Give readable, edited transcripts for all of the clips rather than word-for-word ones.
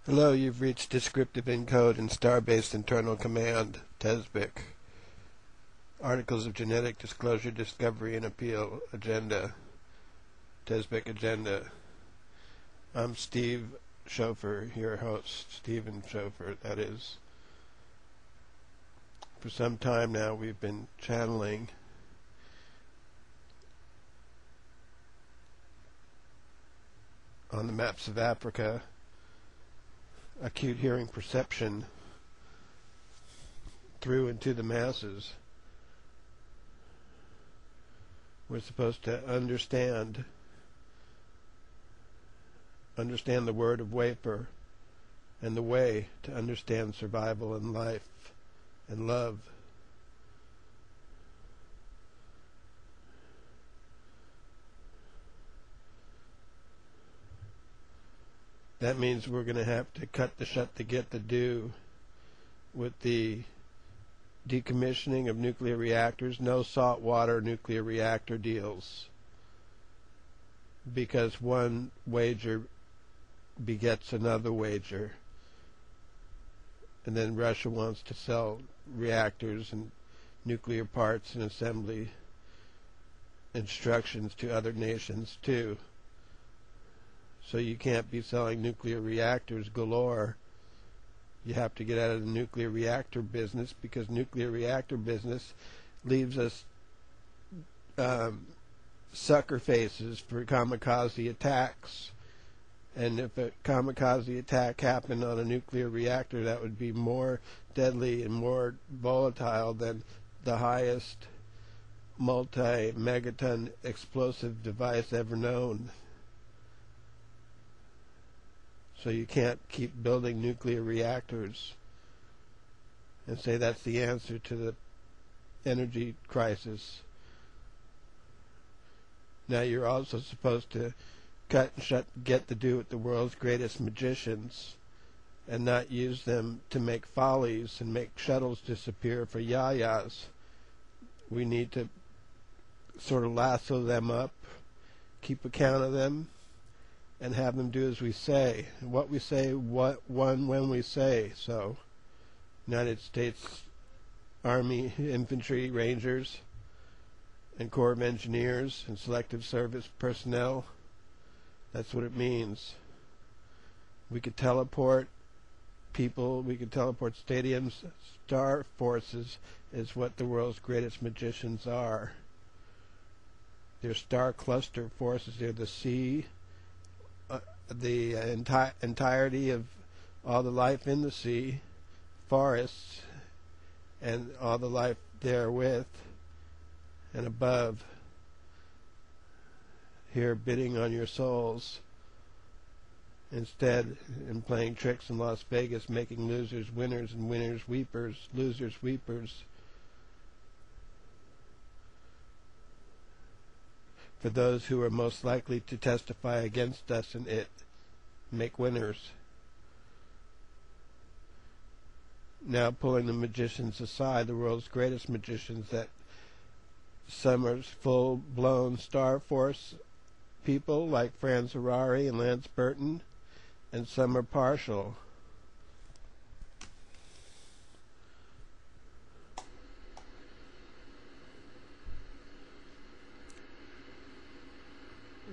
Hello, you've reached Descriptive Encode and Star-Based Internal Command, TESBIC. Articles of Genetic Disclosure, Discovery, and Appeal, Agenda, TESBIC Agenda. I'm Steve Schofer, your host, Stephen Schofer, that is. For some time now we've been channeling on the maps of Africa acute hearing perception through into the masses. We're supposed to understand the word of wafer and the way to understand survival and life and love. That means we're going to have to cut the shut to get the do with the decommissioning of nuclear reactors, no saltwater nuclear reactor deals, because one wager begets another wager. And then Russia wants to sell reactors and nuclear parts and assembly instructions to other nations too. So you can't be selling nuclear reactors galore. You have to get out of the nuclear reactor business, because nuclear reactor business leaves us sucker faces for kamikaze attacks. And if a kamikaze attack happened on a nuclear reactor, that would be more deadly and more volatile than the highest multi-megaton explosive device ever known. So you can't keep building nuclear reactors and say that's the answer to the energy crisis. Now you're also supposed to cut and shut, get to do with the world's greatest magicians and not use them to make follies and make shuttles disappear for yayas. We need to sort of lasso them up, keep account of them, and have them do as we say. What we say, when we say. So, United States Army Infantry Rangers and Corps of Engineers and Selective Service personnel, that's what it means. We could teleport people, we could teleport stadiums. Star forces is what the world's greatest magicians are. They're star cluster forces. They're the sea, the entirety of all the life in the sea, forests, and all the life therewith and above, here bidding on your souls. Instead, in playing tricks in Las Vegas, making losers winners and winners weepers, losers weepers, for those who are most likely to testify against us and it, make winners. Now pulling the magicians aside, the world's greatest magicians, that some are full-blown Star Force people like Franz Harari and Lance Burton, and some are partial.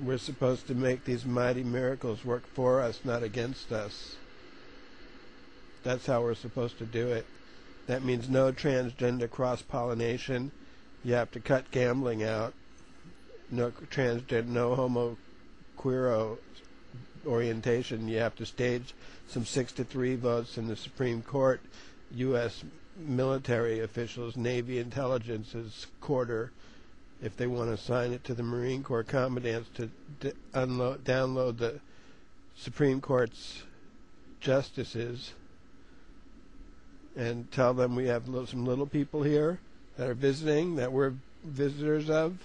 We're supposed to make these mighty miracles work for us, not against us. That's how we're supposed to do it. That means no transgender cross-pollination. You have to cut gambling out. No transgender, no homo queero orientation. You have to stage some 6-3 votes in the Supreme Court. U.S. military officials, Navy intelligence's quarter, if they want to assign it to the Marine Corps commandants to download the Supreme Court's justices and tell them we have some little people here that are visiting, that we're visitors of,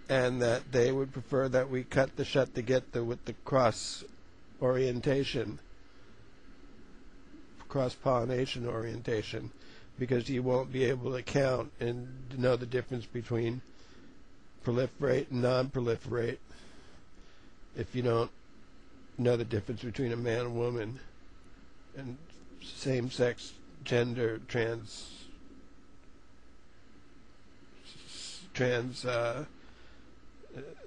and that they would prefer that we cut the shut to get with the cross orientation, cross-pollination orientation, because you won't be able to count and know the difference between proliferate and non-proliferate if you don't know the difference between a man and woman, and same-sex gender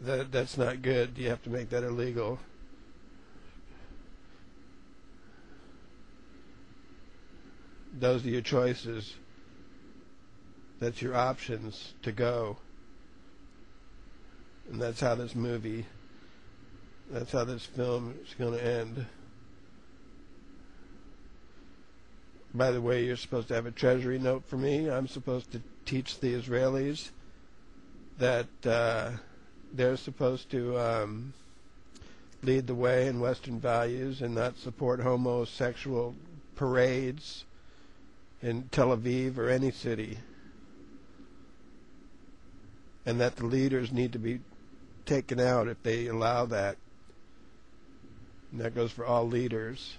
that's not good. You have to make that illegal. Those are your choices. That's your options to go. And that's how this film is going to end. By the way, you're supposed to have a treasury note for me. I'm supposed to teach the Israelis that they're supposed to lead the way in Western values and not support homosexual parades in Tel Aviv or any city. And that the leaders need to be taken out if they allow that. And that goes for all leaders.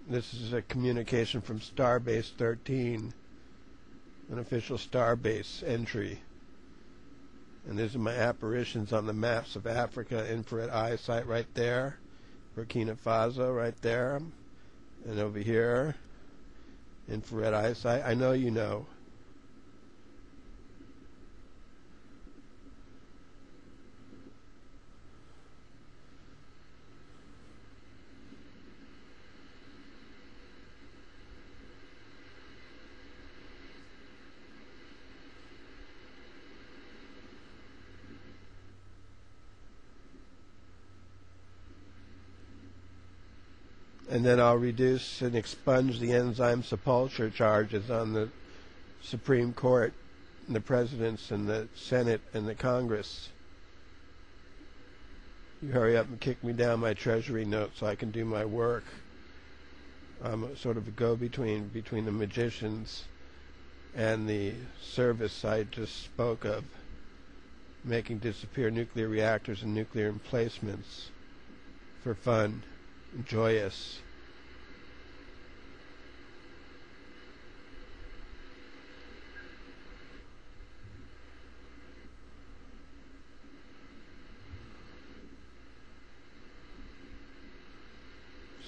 This is a communication from Starbase 13, an official Starbase entry. And these are my apparitions on the maps of Africa, infrared eyesight right there, Burkina Faso right there, and over here, infrared eyesight. I know you know. And then I'll reduce and expunge the enzyme sepulture charges on the Supreme Court, and the presidents, and the Senate, and the Congress. You hurry up and kick me down my treasury note so I can do my work. I'm a sort of a go-between between the magicians and the service I just spoke of, making disappear nuclear reactors and nuclear emplacements for fun, joyous.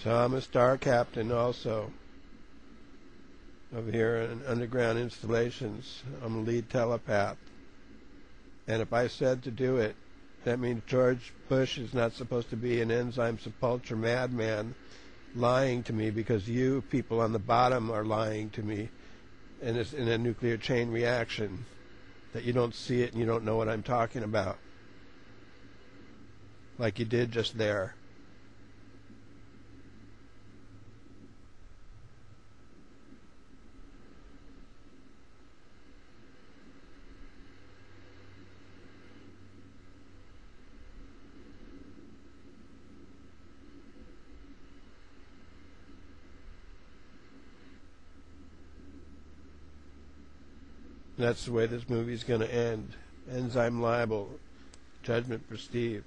So I'm a star captain also over here in underground installations. I'm a lead telepath. And if I said to do it, that means George Bush is not supposed to be an enzyme sepulture madman lying to me, because you people on the bottom are lying to me, and it's in a nuclear chain reaction that you don't see it and you don't know what I'm talking about, like you did just there. That's the way this movie's going to end. Enzyme libel. Judgment for Steve.